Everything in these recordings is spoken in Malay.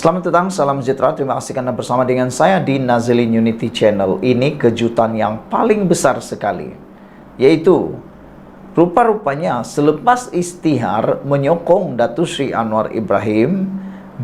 Selamat datang, salam sejahtera. Terima kasih karena bersama dengan saya di Nazilin Unity Channel. Ini kejutan yang paling besar sekali, yaitu rupa-rupanya selepas istihar menyokong Datuk Seri Anwar Ibrahim,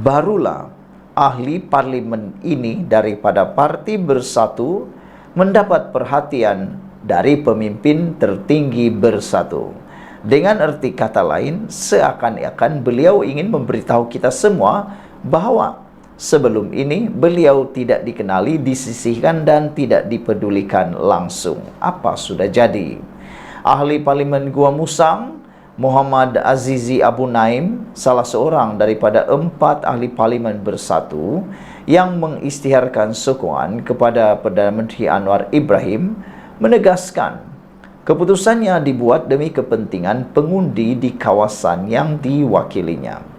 barulah ahli parlimen ini daripada Parti Bersatu mendapat perhatian dari pemimpin tertinggi Bersatu. Dengan arti kata lain, seakan-akan beliau ingin memberitahu kita semua bahwa sebelum ini beliau tidak dikenali, disisihkan dan tidak dipedulikan langsung. Apa sudah jadi? Ahli Parlimen Gua Musang, Muhammad Azizi Abu Naim, salah seorang daripada 4 ahli Parlimen Bersatu yang mengisytiharkan sokongan kepada Perdana Menteri Anwar Ibrahim, menegaskan keputusannya dibuat demi kepentingan pengundi di kawasan yang diwakilinya.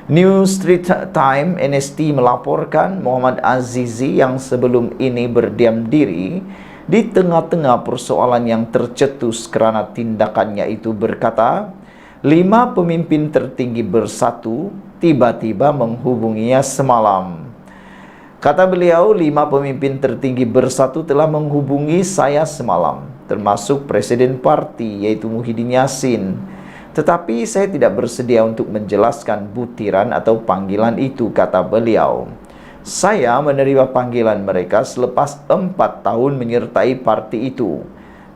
New Street Time NST melaporkan Muhammad Azizi yang sebelum ini berdiam diri di tengah-tengah persoalan yang tercetus kerana tindakannya itu berkata, 5 pemimpin tertinggi Bersatu tiba-tiba menghubunginya semalam. Kata beliau, 5 pemimpin tertinggi Bersatu telah menghubungi saya semalam, termasuk Presiden Parti yaitu Muhyiddin Yassin. Tetapi saya tidak bersedia untuk menjelaskan butiran atau panggilan itu, kata beliau. Saya menerima panggilan mereka selepas 4 tahun menyertai parti itu.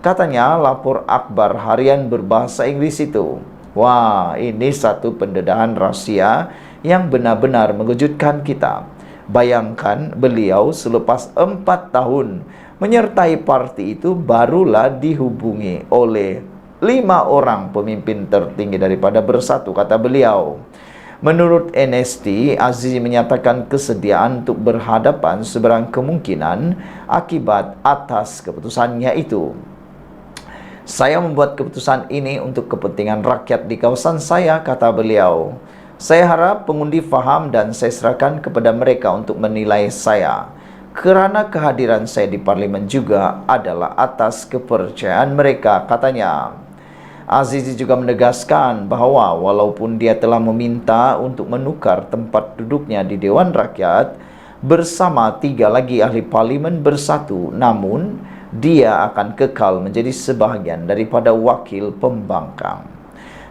Katanya lapor akhbar harian berbahasa Inggris itu. Wah, ini satu pendedahan rahsia yang benar-benar mengejutkan kita. Bayangkan beliau selepas 4 tahun menyertai parti itu barulah dihubungi oleh 5 orang pemimpin tertinggi daripada Bersatu, kata beliau. Menurut NST, Azizi menyatakan kesediaan untuk berhadapan seberang kemungkinan akibat atas keputusannya itu. Saya membuat keputusan ini untuk kepentingan rakyat di kawasan saya, kata beliau. Saya harap pengundi faham dan saya serahkan kepada mereka untuk menilai saya. Kerana kehadiran saya di parlimen juga adalah atas kepercayaan mereka, katanya. Azizi juga menegaskan bahawa walaupun dia telah meminta untuk menukar tempat duduknya di Dewan Rakyat bersama 3 lagi ahli Parlimen Bersatu, namun dia akan kekal menjadi sebahagian daripada wakil pembangkang.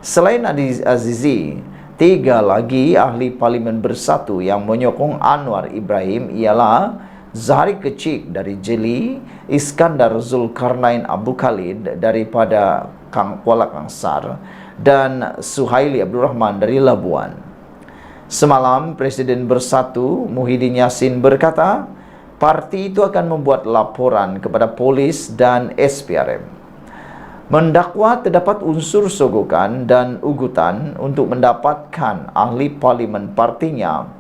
Selain Azizi, 3 lagi ahli Parlimen Bersatu yang menyokong Anwar Ibrahim ialah Zahari Kecik dari Jeli, Iskandar Zulkarnain Abu Khalid daripada Kuala Kangsar, dan Suhaili Abdul Rahman dari Labuan. Semalam, Presiden Bersatu Muhyiddin Yassin berkata, parti itu akan membuat laporan kepada polis dan SPRM. Mendakwa terdapat unsur sogokan dan ugutan untuk mendapatkan ahli parlimen partinya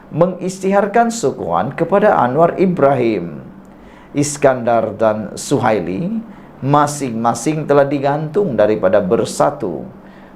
mengisytiharkan sokongan kepada Anwar Ibrahim. Iskandar dan Suhaili masing-masing telah digantung daripada Bersatu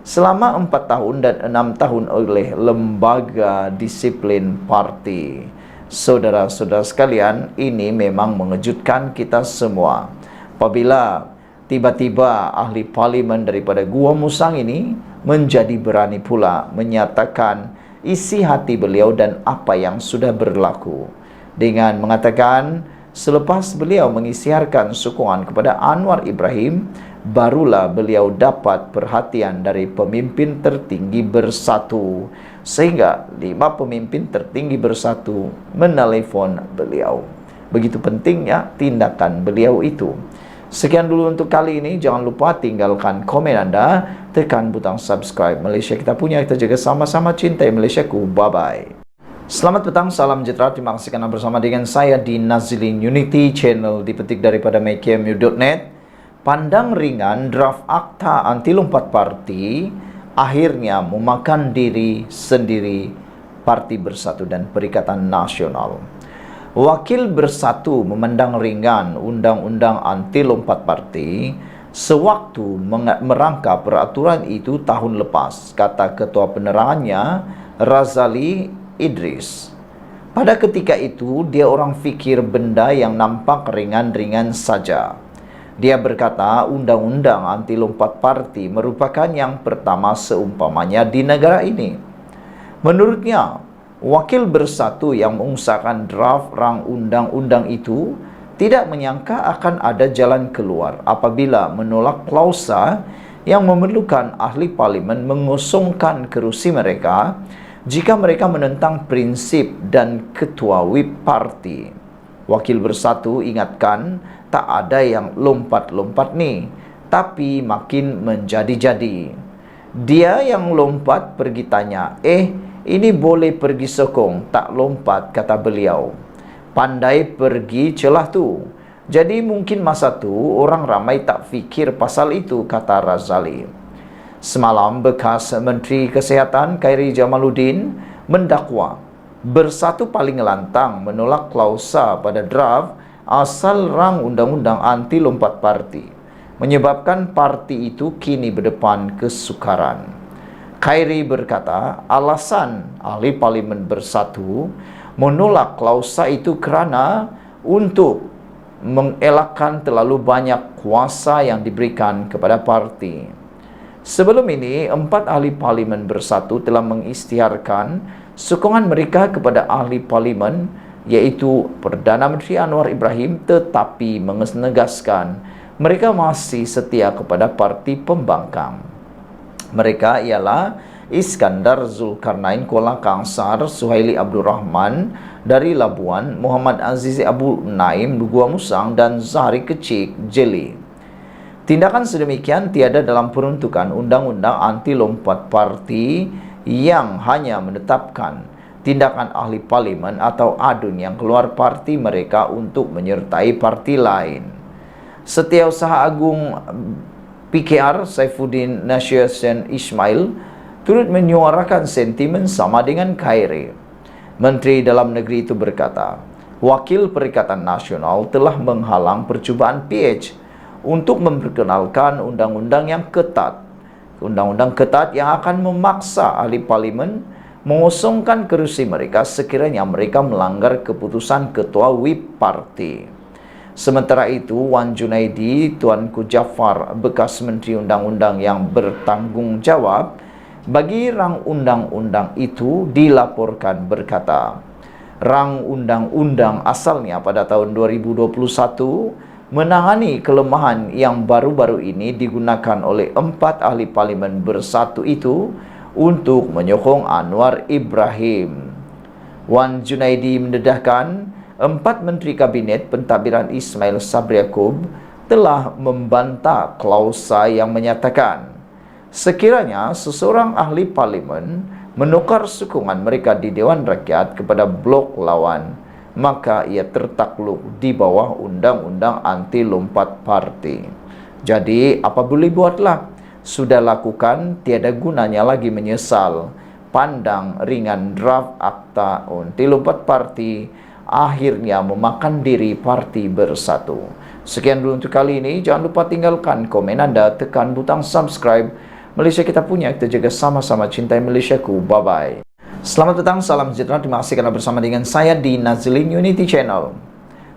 selama 4 tahun dan 6 tahun oleh lembaga disiplin parti. Saudara-saudara sekalian, ini memang mengejutkan kita semua. Apabila tiba-tiba ahli parlimen daripada Gua Musang ini menjadi berani pula menyatakan isi hati beliau dan apa yang sudah berlaku, dengan mengatakan selepas beliau mengisytiharkan sokongan kepada Anwar Ibrahim, barulah beliau dapat perhatian dari pemimpin tertinggi Bersatu, sehingga 5 pemimpin tertinggi Bersatu menelpon beliau. Begitu pentingnya tindakan beliau itu. Sekian dulu untuk kali ini. Jangan lupa tinggalkan komen Anda, tekan butang subscribe. Malaysia kita punya, kita jaga sama-sama, cintai Malaysiaku. Bye-bye. Selamat petang, salam sejahtera. Terima kasih karena bersama dengan saya di Nazilin Unity Channel, dipetik daripada mykmu.net. Pandang ringan draft akta anti lompat parti akhirnya memakan diri sendiri Parti Bersatu dan Perikatan Nasional. Wakil Bersatu memandang ringan undang-undang anti lompat parti sewaktu merangka peraturan itu tahun lepas, kata Ketua Penerangannya Razali Idris. Pada ketika itu, dia orang fikir benda yang nampak ringan-ringan saja. Dia berkata undang-undang anti lompat parti merupakan yang pertama seumpamanya di negara ini. Menurutnya, Wakil Bersatu yang mengusahakan draft rang undang-undang itu tidak menyangka akan ada jalan keluar apabila menolak klausa yang memerlukan ahli parlimen mengosongkan kerusi mereka jika mereka menentang prinsip dan ketua whip parti. Wakil Bersatu ingatkan, tak ada yang lompat-lompat nih, tapi makin menjadi-jadi. Dia yang lompat pergi tanya, ini boleh pergi sokong, tak lompat, kata beliau. Pandai pergi celah tu. Jadi mungkin masa tu orang ramai tak fikir pasal itu, kata Razali. Semalam bekas Menteri Kesihatan Khairy Jamaluddin mendakwa Bersatu paling lantang menolak klausa pada draft asal rang undang-undang anti lompat parti, menyebabkan parti itu kini berdepan kesukaran. Khairy berkata, alasan ahli parlimen Bersatu menolak klausa itu kerana untuk mengelakkan terlalu banyak kuasa yang diberikan kepada parti. Sebelum ini, 4 ahli parlimen Bersatu telah mengisytiharkan sokongan mereka kepada ahli parlimen, iaitu Perdana Menteri Anwar Ibrahim, tetapi menegaskan mereka masih setia kepada parti pembangkang. Mereka ialah Iskandar Zulkarnain Kuala Kangsar, Suhaili Abdul Rahman dari Labuan, Muhammad Aziz Abu Naim Gua Musang, dan Zahri Kecik Jeli. Tindakan sedemikian tiada dalam peruntukan undang-undang anti lompat parti yang hanya menetapkan tindakan ahli parlimen atau adun yang keluar parti mereka untuk menyertai parti lain. Setiausaha Agung PKR Saifuddin Nasir Ismail turut menyuarakan sentimen sama dengan Khairy. Menteri Dalam Negeri itu berkata, Wakil Perikatan Nasional telah menghalang percubaan PH untuk memperkenalkan undang-undang yang ketat. Undang-undang ketat yang akan memaksa ahli parlimen mengosongkan kerusi mereka sekiranya mereka melanggar keputusan ketua whip parti. Sementara itu, Wan Junaidi Tuanku Jaafar, bekas Menteri Undang-Undang yang bertanggungjawab bagi rang undang-undang itu, dilaporkan berkata, rang undang-undang asalnya pada tahun 2021 menangani kelemahan yang baru-baru ini digunakan oleh 4 ahli parlimen Bersatu itu untuk menyokong Anwar Ibrahim. Wan Junaidi mendedahkan 4 Menteri Kabinet Pentadbiran Ismail Sabri Yaakob telah membantah klausa yang menyatakan sekiranya seseorang ahli parlimen menukar sokongan mereka di Dewan Rakyat kepada blok lawan, maka ia tertakluk di bawah undang-undang anti lompat parti. Jadi, apa boleh buatlah. Sudah lakukan, tiada gunanya lagi menyesal. Pandang ringan draft akta anti lompat parti akhirnya memakan diri parti Bersatu. Sekian dulu untuk kali ini. Jangan lupa tinggalkan komen Anda, tekan butang subscribe. Malaysia kita punya, kita jaga sama-sama, cintai Malaysiaku. Bye-bye. Selamat datang, salam sejahtera, terima kasih karena bersama dengan saya di Nazilin Unity Channel.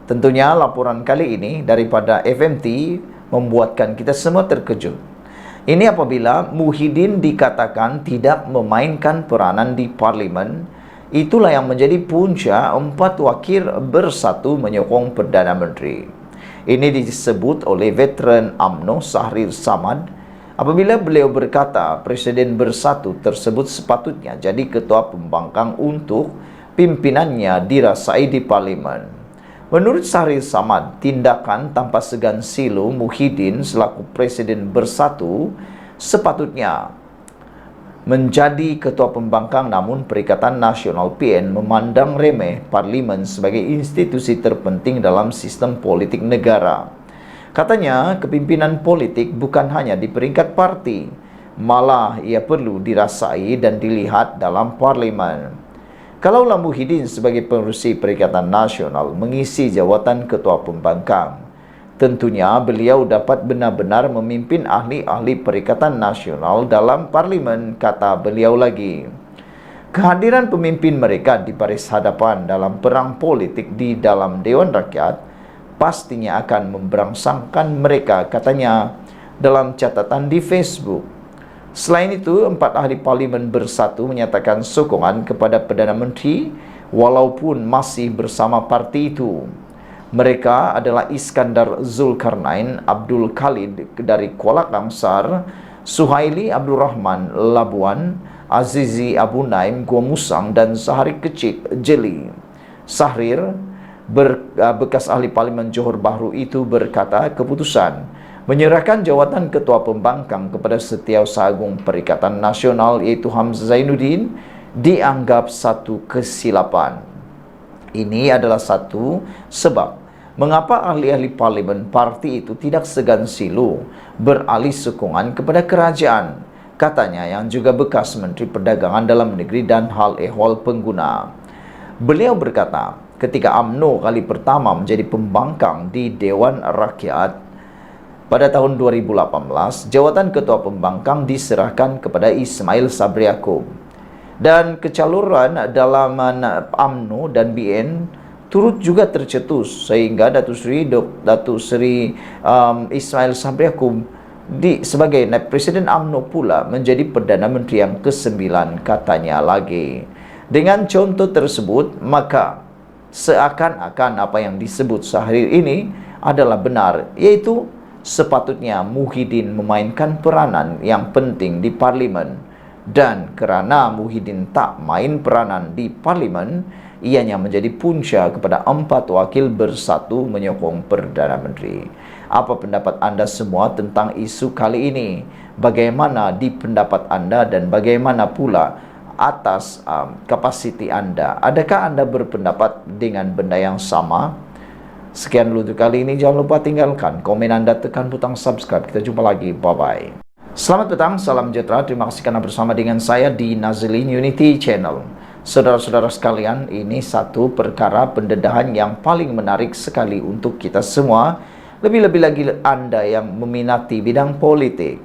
Tentunya laporan kali ini daripada FMT membuatkan kita semua terkejut. Ini apabila Muhyiddin dikatakan tidak memainkan peranan di parlimen, itulah yang menjadi punca 4 wakil Bersatu menyokong Perdana Menteri. Ini disebut oleh veteran UMNO Shahrial Samad, apabila beliau berkata Presiden Bersatu tersebut sepatutnya jadi ketua pembangkang untuk pimpinannya dirasai di parlimen. Menurut Shahrial Samad, tindakan tanpa segan silu Muhyiddin selaku Presiden Bersatu sepatutnya menjadi ketua pembangkang, namun Perikatan Nasional PN memandang remeh parlimen sebagai institusi terpenting dalam sistem politik negara. Katanya, kepimpinan politik bukan hanya di peringkat parti, malah ia perlu dirasai dan dilihat dalam parlimen. Kalaulah Muhyiddin sebagai pengerusi Perikatan Nasional mengisi jawatan ketua pembangkang, tentunya beliau dapat benar-benar memimpin ahli-ahli Perikatan Nasional dalam parlimen, kata beliau lagi. Kehadiran pemimpin mereka di baris hadapan dalam perang politik di dalam Dewan Rakyat pastinya akan memberangsangkan mereka, katanya dalam catatan di Facebook. Selain itu, 4 ahli parlimen bersatu menyatakan sokongan kepada Perdana Menteri walaupun masih bersama parti itu. Mereka adalah Iskandar Zulkarnain Abdul Khalid dari Kuala Kangsar, Suhaili Abdul Rahman Labuan, Azizi Abu Naim Gua Musang, dan Sahari Kecik Jeli. Sahrir, bekas ahli parlimen Johor Bahru itu berkata keputusan menyerahkan jawatan Ketua Pembangkang kepada Setiausaha Agung Perikatan Nasional iaitu Hamzah Zainuddin dianggap satu kesilapan. Ini adalah satu sebab mengapa ahli-ahli parlimen parti itu tidak segan silu beralih sokongan kepada kerajaan, katanya yang juga bekas Menteri Perdagangan Dalam Negeri dan Hal Ehwal Pengguna. Beliau berkata, ketika UMNO kali pertama menjadi pembangkang di Dewan Rakyat pada tahun 2018, jawatan Ketua Pembangkang diserahkan kepada Ismail Sabri Yaakob. Dan kecaluran dalam UMNO dan BN turut juga tercetus sehingga Datuk Seri Ismail Sabri Yaakob sebagai naib Presiden UMNO pula menjadi Perdana Menteri yang ke-9 katanya lagi. Dengan contoh tersebut, maka seakan-akan apa yang disebut Sahrir ini adalah benar, yaitu sepatutnya Muhyiddin memainkan peranan yang penting di parlimen. Dan kerana Muhyiddin tak main peranan di parlimen, ianya menjadi punca kepada 4 wakil bersatu menyokong Perdana Menteri. Apa pendapat anda semua tentang isu kali ini? Bagaimana di pendapat anda dan bagaimana pula atas kapasiti anda? Adakah anda berpendapat dengan benda yang sama? Sekian dulu untuk kali ini. Jangan lupa tinggalkan komen anda, tekan butang subscribe. Kita jumpa lagi. Bye-bye. Selamat petang, salam sejahtera. Terima kasih karena bersama dengan saya di Nazilin Unity Channel. Saudara-saudara sekalian, ini satu perkara pendedahan yang paling menarik sekali untuk kita semua. Lebih-lebih lagi anda yang meminati bidang politik.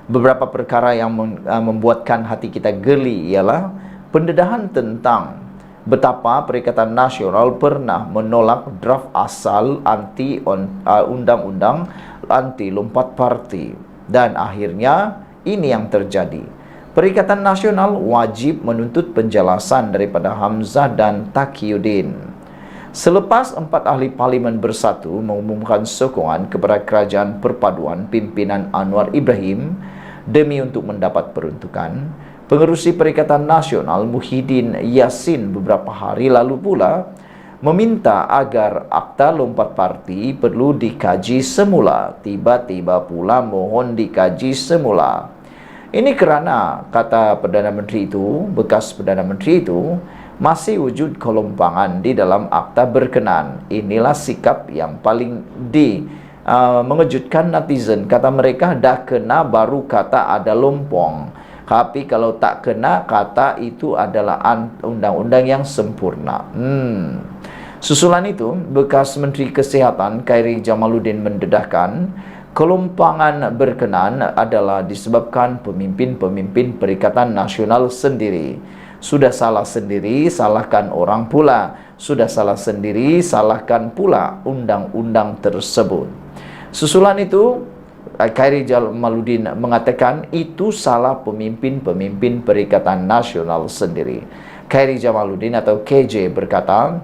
Beberapa perkara yang membuatkan hati kita geli ialah pendedahan tentang betapa Perikatan Nasional pernah menolak draft asal undang-undang anti lompat parti. Dan akhirnya ini yang terjadi. Perikatan Nasional wajib menuntut penjelasan daripada Hamzah dan Taqiyuddin. Selepas 4 ahli parlimen bersatu mengumumkan sokongan kepada kerajaan perpaduan pimpinan Anwar Ibrahim demi untuk mendapat peruntukan, Pengerusi Perikatan Nasional Muhyiddin Yassin beberapa hari lalu pula meminta agar akta lompat parti perlu dikaji semula. Tiba-tiba pula mohon dikaji semula. Ini kerana, kata Perdana Menteri itu, bekas Perdana Menteri itu, masih wujud kelompangan di dalam akta berkenan. Inilah sikap yang paling mengejutkan netizen. Kata mereka, dah kena baru kata ada lompong. Tapi kalau tak kena, kata itu adalah undang-undang yang sempurna. Susulan itu, bekas Menteri Kesihatan Khairi Jamaluddin mendedahkan kelompangan berkenan adalah disebabkan pemimpin-pemimpin Perikatan Nasional sendiri. Sudah salah sendiri, salahkan orang pula. Sudah salah sendiri, salahkan pula undang-undang tersebut. Susulan itu, Khairi Jamaluddin mengatakan itu salah pemimpin-pemimpin Perikatan Nasional sendiri. Khairi Jamaluddin atau KJ berkata,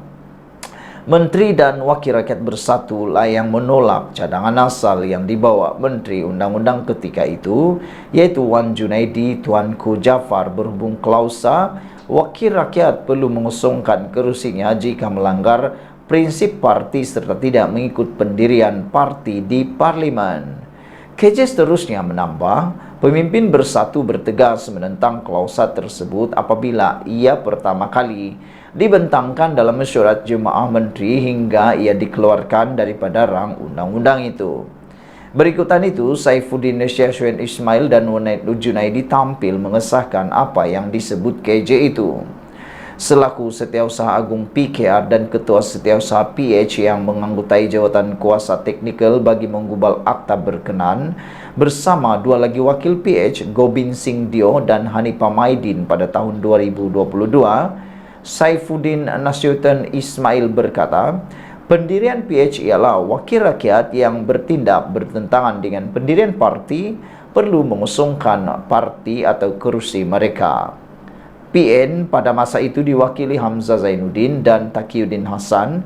Menteri dan Wakil Rakyat Bersatu lah yang menolak cadangan asal yang dibawa Menteri Undang-Undang ketika itu, yaitu Wan Junaidi Tuanku Jaafar, berhubung klausa Wakil Rakyat perlu mengosongkan kerusinya jika melanggar prinsip parti serta tidak mengikut pendirian parti di parlimen. KJ seterusnya menambah, pemimpin bersatu bertegas menentang klausa tersebut apabila ia pertama kali dibentangkan dalam mesyuarat Jemaah Menteri hingga ia dikeluarkan daripada rang undang-undang itu. Berikutan itu, Saifuddin Syahsuin Ismail dan Junaidi tampil mengesahkan apa yang disebut KJ itu. Selaku Setiausaha Agung PKR dan Ketua Setiausaha PH yang menganggotai jawatan kuasa teknikal bagi menggubal akta berkenan bersama 2 lagi wakil PH, Gobind Singh Dio dan Hanifah Maidin pada tahun 2022, Saifuddin Nasyuddin Ismail berkata, Pendirian PH ialah wakil rakyat yang bertindak bertentangan dengan pendirian parti perlu mengusungkan parti atau kerusi mereka. PN pada masa itu diwakili Hamzah Zainuddin dan Taqiyuddin Hasan.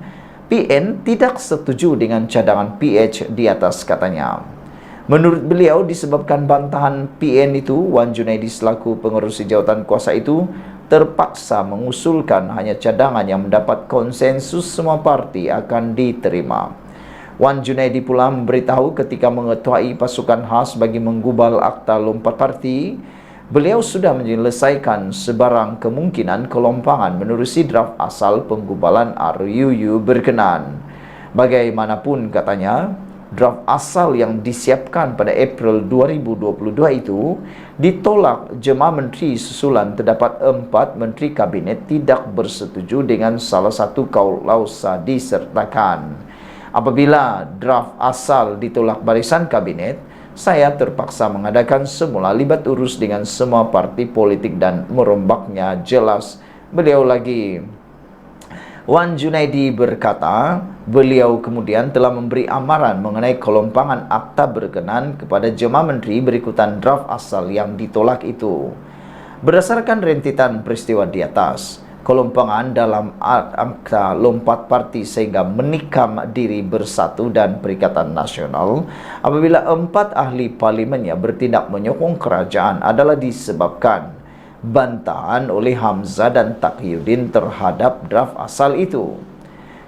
PN tidak setuju dengan cadangan PH di atas, katanya. Menurut beliau, disebabkan bantahan PN itu, Wan Junaidi selaku pengerusi jawatan kuasa itu terpaksa mengusulkan hanya cadangan yang mendapat konsensus semua parti akan diterima. Wan Junaidi pula memberitahu ketika mengetuai pasukan khas bagi menggubal akta lompat parti, beliau sudah menyelesaikan sebarang kemungkinan kelompangan menerusi draft asal penggubalan RUU berkenan. Bagaimanapun, katanya, draft asal yang disiapkan pada April 2022 itu ditolak jemaah menteri susulan terdapat 4 menteri kabinet tidak bersetuju dengan salah satu kaulausa disertakan. Apabila draft asal ditolak barisan kabinet, saya terpaksa mengadakan semula libat urus dengan semua parti politik dan merombaknya, jelas beliau lagi. Wan Junaidi berkata, beliau kemudian telah memberi amaran mengenai kelompangan akta berkenan kepada jemaah menteri berikutan draft asal yang ditolak itu. Berdasarkan rentetan peristiwa di atas, kelompangan dalam akta lompat parti sehingga menikam diri Bersatu dan Perikatan Nasional apabila 4 ahli parlimennya bertindak menyokong kerajaan adalah disebabkan bantahan oleh Hamzah dan Taqiyuddin terhadap draft asal itu.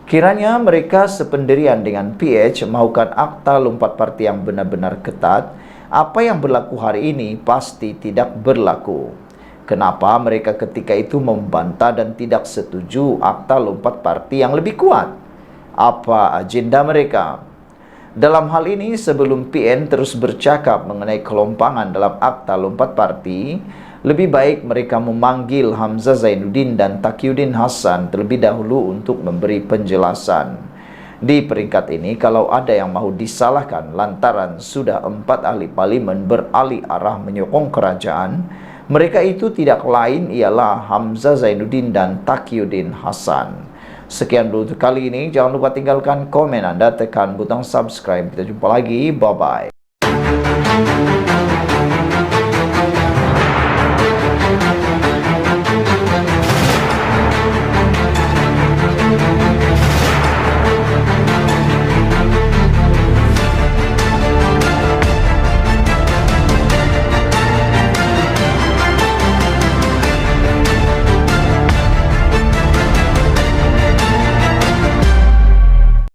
Kiranya mereka sependirian dengan PH mahukan akta lompat parti yang benar-benar ketat, apa yang berlaku hari ini pasti tidak berlaku. Kenapa mereka ketika itu membantah dan tidak setuju akta lompat parti yang lebih kuat? Apa agenda mereka? Dalam hal ini, sebelum PN terus bercakap mengenai kelompangan dalam akta lompat parti, lebih baik mereka memanggil Hamzah Zainuddin dan Taqiyuddin Hasan terlebih dahulu untuk memberi penjelasan. Di peringkat ini, kalau ada yang mahu disalahkan lantaran sudah 4 ahli parlimen beralih arah menyokong kerajaan, mereka itu tidak lain ialah Hamzah Zainuddin dan Taqiyuddin Hasan. Sekian dulu untuk kali ini. Jangan lupa tinggalkan komen Anda, tekan butang subscribe. Kita jumpa lagi. Bye-bye.